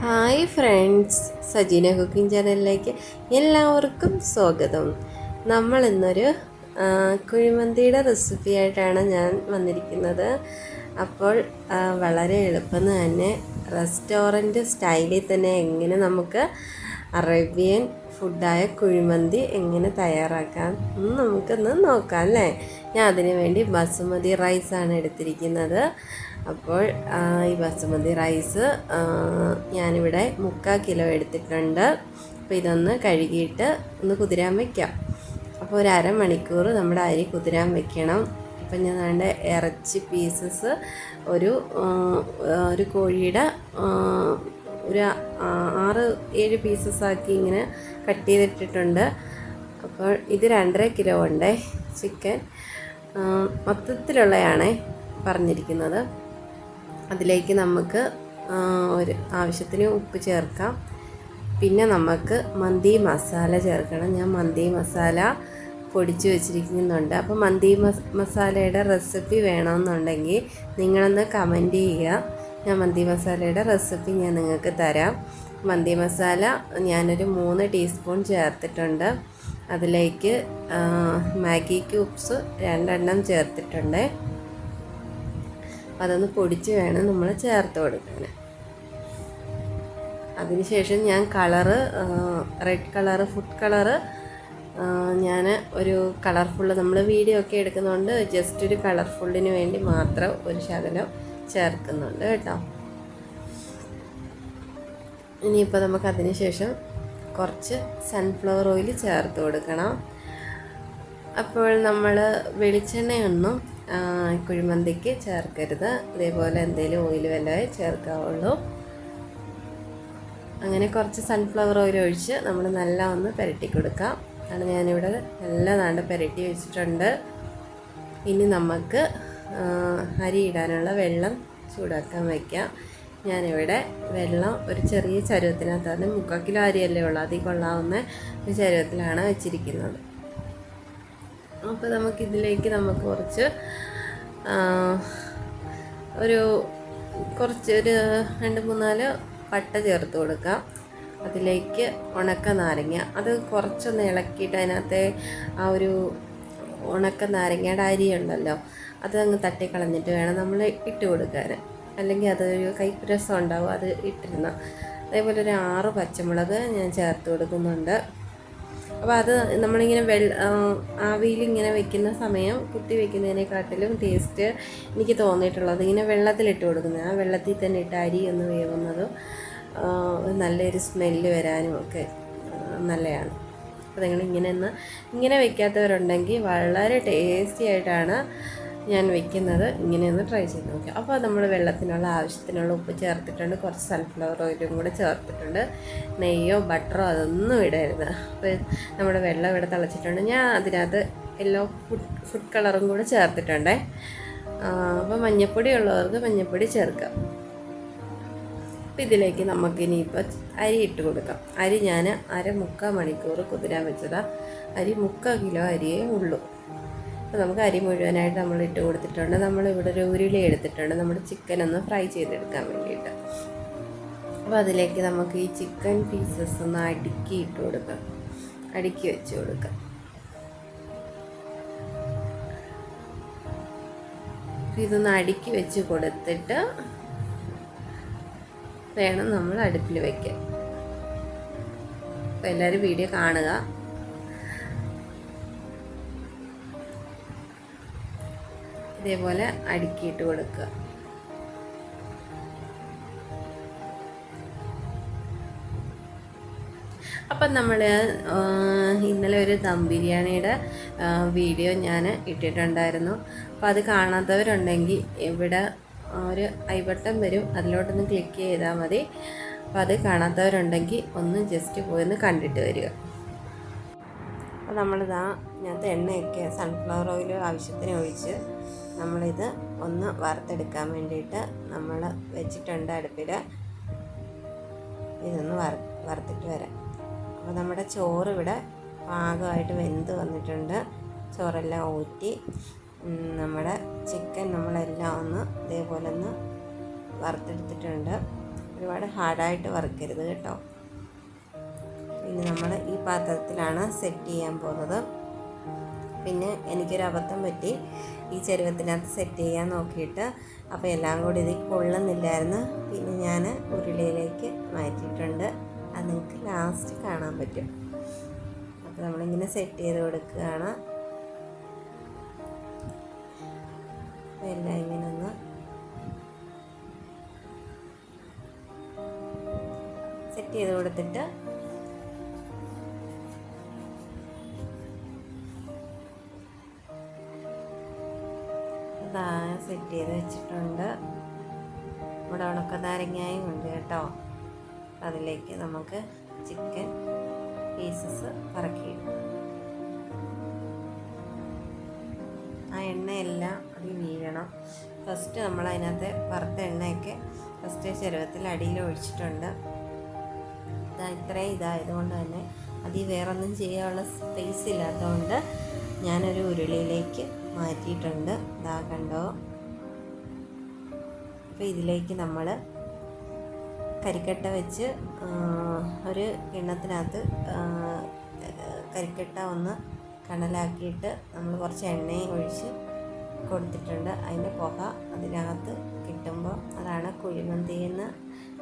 Hi friends, Sajina cooking ചാനലിലേക്ക് എല്ലാവർക്കും സ്വാഗതം. നമ്മൾ ഇന്നൊരു കുഴിമന്തിയുടെ റെസിപ്പി ആയിട്ടാണ് ഞാൻ വന്നിരിക്കുന്നത്. അപ്പോൾ വളരെ എളുപ്പം തന്നെ റെസ്റ്റോറൻറ്റ് സ്റ്റൈലിൽ തന്നെ എങ്ങനെ നമുക്ക് അറേബ്യൻ ഫുഡായ കുഴിമന്തി എങ്ങനെ തയ്യാറാക്കാം എന്ന് നമുക്കൊന്ന് നോക്കാം അല്ലേ. ഞാൻ അതിനു വേണ്ടി ബസുമതി റൈസാണ് എടുത്തിരിക്കുന്നത്. അപ്പോൾ ഈ ബസുമതി റൈസ് ഞാനിവിടെ 3/4 കിലോ എടുത്തിട്ടുണ്ട്. അപ്പോൾ ഇതൊന്ന് കഴുകിയിട്ട് ഒന്ന് കുതിരാൻ വയ്ക്കാം. അപ്പോൾ ഒരു അരമണിക്കൂർ നമ്മുടെ അരി കുതിരാൻ വയ്ക്കണം. അപ്പം ഞാൻ വേണ്ട ഇറച്ചി പീസസ് ഒരു കോഴിയുടെ ഒരു 6-7 പീസസാക്കി ഇങ്ങനെ കട്ട് ചെയ്തിട്ടിട്ടുണ്ട്. അപ്പോൾ ഇത് 2.5 കിലോ ഉണ്ട് ചിക്കൻ. മൊത്തത്തിലുള്ളതാണ് പറഞ്ഞിരിക്കുന്നത്. അതിലേക്ക് നമുക്ക് ഒരു ആവശ്യത്തിന് ഉപ്പ് ചേർക്കാം. പിന്നെ നമുക്ക് മന്തി മസാല ചേർക്കണം. ഞാൻ മന്തി മസാല പൊടിച്ച് വെച്ചിരിക്കുന്നുണ്ട്. അപ്പോൾ മന്തി മസാലയുടെ റെസിപ്പി വേണമെന്നുണ്ടെങ്കിൽ നിങ്ങളൊന്ന് കമൻറ്റ് ചെയ്യുക. ഞാൻ മന്തി മസാലയുടെ റെസിപ്പി ഞാൻ നിങ്ങൾക്ക് തരാം. മന്തി മസാല ഞാനൊരു 3 ടീസ്പൂൺ ചേർത്തിട്ടുണ്ട്. അതിലേക്ക് മാഗി ക്യൂബ്സ് 2 എണ്ണം ചേർത്തിട്ടുണ്ട്. അതൊന്ന് പൊടിച്ച് വേണം നമ്മൾ ചേർത്ത് കൊടുക്കാൻ. അതിനുശേഷം ഞാൻ colour red colour food colour ഞാൻ ഒരു കളർഫുള്ള് നമ്മൾ വീഡിയോ ഒക്കെ എടുക്കുന്നതുകൊണ്ട് ജസ്റ്റ് ഒരു കളർഫുള്ളിന് വേണ്ടി മാത്രം ഒരു ശകലം ചേർക്കുന്നുണ്ട് കേട്ടോ. ഇനിയിപ്പോൾ നമുക്ക് അതിന് ശേഷം കുറച്ച് സൺഫ്ലവർ ഓയിൽ ചേർത്ത് കൊടുക്കണം. അപ്പോൾ നമ്മൾ വെളിച്ചെണ്ണയൊന്നും കുഴിമന്തിക്ക് ചേർക്കരുത്. അതേപോലെ എന്തെങ്കിലും ഓയിൽ വല്ലതും ചേർക്കാവുള്ളൂ. അങ്ങനെ കുറച്ച് സൺഫ്ലവർ ഓയിൽ ഒഴിച്ച് നമ്മൾ നല്ല ഒന്ന് പുരട്ടി കൊടുക്കാം. ആണ് ഞാനിവിടെ നല്ല പുരട്ടി വെച്ചിട്ടുണ്ട്. ഇനി നമുക്ക് അരി ഇടാനുള്ള വെള്ളം ചൂടാക്കാൻ വയ്ക്കാം. ഞാനിവിടെ വെള്ളം ഒരു ചെറിയ ചരുവത്തിനകത്താണ്, 3/4 കിലോ അരിയല്ലേ ഉള്ളൂ, അതിൽ കൊള്ളാവുന്ന ഒരു ചരുവത്തിലാണ് വെച്ചിരിക്കുന്നത്. അപ്പോൾ നമുക്കിതിലേക്ക് കുറച്ച് ഒരു 2-3-4 പട്ട ചേർത്ത് കൊടുക്കാം. അതിലേക്ക് ഉണക്ക നാരങ്ങ, അത് കുറച്ചൊന്ന് ഇളക്കിയിട്ട് അതിനകത്തെ ആ ഒരു ഉണക്ക നാരങ്ങയുടെ അരി ഉണ്ടല്ലോ, അത് അങ്ങ് തട്ടിക്കളഞ്ഞിട്ട് വേണം നമ്മൾ ഇട്ട് കൊടുക്കാൻ. അല്ലെങ്കിൽ അതൊരു കയ്പ്പ് ഉണ്ടാവും അത് ഇട്ടിരുന്ന. അതേപോലെ ഒരു 6 പച്ചമുളക് ഞാൻ ചേർത്ത് കൊടുക്കുന്നുണ്ട്. അപ്പോൾ അത് നമ്മളിങ്ങനെ ആവിയിലിങ്ങനെ വെക്കുന്ന സമയം കുത്തി വെക്കുന്നതിനെക്കാട്ടിലും ടേസ്റ്റ് എനിക്ക് തോന്നിയിട്ടുള്ളത് ഇങ്ങനെ വെള്ളത്തിലിട്ട് കൊടുക്കുന്നത്. ആ വെള്ളത്തിൽ തന്നെ ഇട്ട് അരി ഒന്ന് വേവുന്നതും നല്ലൊരു സ്മെല്ല് വരാനും ഒക്കെ നല്ലതാണ്. അപ്പോൾ നിങ്ങൾ ഇങ്ങനെ വെക്കാത്തവരുണ്ടെങ്കിൽ വളരെ ടേസ്റ്റി ആയിട്ടാണ് ഞാൻ വെക്കുന്നത്. ഇങ്ങനെയൊന്ന് ട്രൈ ചെയ്ത് നോക്കുക. അപ്പോൾ നമ്മൾ വെള്ളത്തിനുള്ള ആവശ്യത്തിനുള്ള ഉപ്പ് ചേർത്തിട്ടുണ്ട്. കുറച്ച് സൺഫ്ലവർ ഓയിലും കൂടെ ചേർത്തിട്ടുണ്ട്. നെയ്യോ ബട്ടറോ അതൊന്നും ഇടരുത്. അപ്പോൾ നമ്മുടെ വെള്ളം ഇവിടെ തിളച്ചിട്ടുണ്ട്. ഞാൻ അതിനകത്ത് ഫുഡ് കളറും കൂടെ ചേർത്തിട്ടുണ്ട്. അപ്പോൾ മഞ്ഞൾപ്പൊടി ഉള്ളവർക്ക് മഞ്ഞൾപ്പൊടി ചേർക്കാം. അപ്പോൾ ഇതിലേക്ക് നമുക്കിനിയിപ്പോൾ അരി ഇട്ട് കൊടുക്കാം. അരി ഞാൻ 3/4 മണിക്കൂർ കുതിരാൻ വെച്ചതാണ്. അരി 3/4 കിലോ അരിയേ ഉള്ളൂ. അപ്പോൾ നമുക്ക് അരി മുഴുവനായിട്ട് നമ്മൾ ഇട്ട് കൊടുത്തിട്ടുണ്ട്. നമ്മളിവിടെ ഒരു ഉരുളി എടുത്തിട്ടുണ്ട് നമ്മുടെ ചിക്കൻ ഒന്ന് ഫ്രൈ ചെയ്തെടുക്കാൻ വേണ്ടിയിട്ട്. അപ്പോൾ അതിലേക്ക് നമുക്ക് ഈ ചിക്കൻ പീസസ് ഒന്ന് അടുക്കി ഇട്ട് കൊടുക്കാം, അടുക്കി വെച്ച് കൊടുക്കാം. ഇതൊന്ന് അടുക്കി വെച്ച് കൊടുത്തിട്ട് വേണം നമ്മൾ അടുപ്പിൽ വയ്ക്കാൻ. അപ്പോൾ എല്ലാവരും വീഡിയോ കാണുക. ഇതേപോലെ അടുക്കിയിട്ട് കൊടുക്കുക. അപ്പം നമ്മൾ ഇന്നലെ ഒരു ദം ബിരിയാണിയുടെ വീഡിയോ ഞാൻ ഇട്ടിട്ടുണ്ടായിരുന്നു. അപ്പോൾ അത് കാണാത്തവരുണ്ടെങ്കിൽ ഇവിടെ ഒരു ഐ ബട്ടൺ വരും, അതിലോട്ടൊന്ന് ക്ലിക്ക് ചെയ്താൽ മതി. അപ്പോൾ അത് കാണാത്തവരുണ്ടെങ്കിൽ ഒന്ന് ജസ്റ്റ് പോയി കണ്ടിട്ട് വരിക. അപ്പോൾ ഇതിനകത്ത് എണ്ണയൊക്കെ സൺഫ്ലവർ ഓയിൽ ആവശ്യത്തിന് ഒഴിച്ച് നമ്മളിത് ഒന്ന് വറുത്തെടുക്കാൻ വേണ്ടിയിട്ട് നമ്മൾ വെച്ചിട്ടുണ്ട് അടുപ്പിൽ. ഇതൊന്ന് വറുത്തിട്ട് വരാം. അപ്പോൾ നമ്മുടെ ചോറ് ഇവിടെ പാകമായിട്ട് വെന്ത് വന്നിട്ടുണ്ട്. ചോറെല്ലാം ഊറ്റി നമ്മുടെ ചിക്കൻ നമ്മളെല്ലാം ഒന്ന് ഇതേപോലെ ഒന്ന് വറുത്തെടുത്തിട്ടുണ്ട്. ഒരുപാട് ഹാർഡായിട്ട് വറുക്കരുത് കേട്ടോ. പിന്നെ നമ്മൾ ഈ പാത്രത്തിലാണ് സെറ്റ് ചെയ്യാൻ പോകുന്നത്. പിന്നെ എനിക്കൊരു അബദ്ധം പറ്റി, ഈ ചെരുവത്തിനകത്ത് സെറ്റ് ചെയ്യാൻ നോക്കിയിട്ട് അപ്പോൾ എല്ലാം കൂടി ഇതിൽ കൊള്ളുന്നില്ലായിരുന്നു. പിന്നെ ഞാൻ ഉരുളിയിലേക്ക് മാറ്റിയിട്ടുണ്ട്. അത് നിങ്ങൾക്ക് ലാസ്റ്റ് കാണാൻ പറ്റും. അപ്പോൾ നമ്മളിങ്ങനെ സെറ്റ് ചെയ്ത് കൊടുക്കുകയാണ്. എല്ലാം ഇങ്ങനെ ഒന്ന് സെറ്റ് ചെയ്ത് കൊടുത്തിട്ട് സെറ്റ് ചെയ്ത് വെച്ചിട്ടുണ്ട്. ഇവിടെ ഉണക്കനാരങ്ങയും ഉണ്ട് കേട്ടോ. അതിലേക്ക് നമുക്ക് ചിക്കൻ പീസസ് പറക്കിയിടും. ആ എണ്ണയെല്ലാം അതിൽ വീഴണം. ഫസ്റ്റ് നമ്മൾ അതിനകത്ത് വറുത്ത എണ്ണയൊക്കെ ഫസ്റ്റ് ചെരുവത്തിൽ അടിയിൽ ഒഴിച്ചിട്ടുണ്ട്. ഇത്രയും ഇതായതുകൊണ്ട് തന്നെ അതിൽ വേറൊന്നും ചെയ്യാനുള്ള സ്പേസ് ഇല്ലാത്തതുകൊണ്ട് ഞാനൊരു ഉരുളിയിലേക്ക് മാറ്റിയിട്ടുണ്ട്. ഇതാ കണ്ടോ. അപ്പോൾ ഇതിലേക്ക് നമ്മൾ കരിക്കട്ട വെച്ച് ഒരു കിണ്ണത്തിനകത്ത് കരിക്കട്ട ഒന്ന് കണലാക്കിയിട്ട് നമ്മൾ കുറച്ച് എണ്ണയും ഒഴിച്ച് കൊടുത്തിട്ടുണ്ട്. അതിൻ്റെ പുക അതിനകത്ത് കിട്ടുമ്പോൾ അതാണ് കുഴിമന്തി എന്ന്.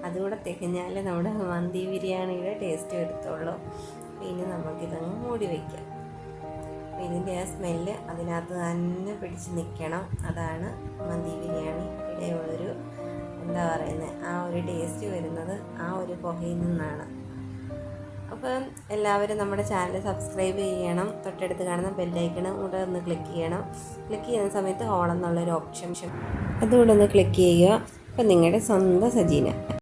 അതുകൂടെ തികഞ്ഞാൽ നമ്മുടെ മന്തി ബിരിയാണിയുടെ ടേസ്റ്റ് വരത്തുള്ളൂ. പിന്നെ നമുക്കിതങ്ങ് മൂടി വയ്ക്കാം. ഇതിൻ്റെ ആ സ്മെല്ല് അതിനകത്ത് തന്നെ പിടിച്ച് നിൽക്കണം. അതാണ് മന്തി ബിരിയാണിയുടെ ഉള്ളൊരു എന്താ പറയുന്നത്, ആ ഒരു ടേസ്റ്റ് വരുന്നത് ആ ഒരു പുകയിൽ നിന്നാണ്. അപ്പം എല്ലാവരും നമ്മുടെ ചാനൽ സബ്സ്ക്രൈബ് ചെയ്യണം. തൊട്ടടുത്ത് കാണുന്ന ബെല്ലൈക്കണം കൂടെ ഒന്ന് ക്ലിക്ക് ചെയ്യണം. ക്ലിക്ക് ചെയ്യുന്ന സമയത്ത് ഓൾ എന്നുള്ളൊരു ഓപ്ഷൻ അതുകൂടെ ഒന്ന് ക്ലിക്ക് ചെയ്യുക. അപ്പം നിങ്ങളുടെ സ്വന്തം സജീന.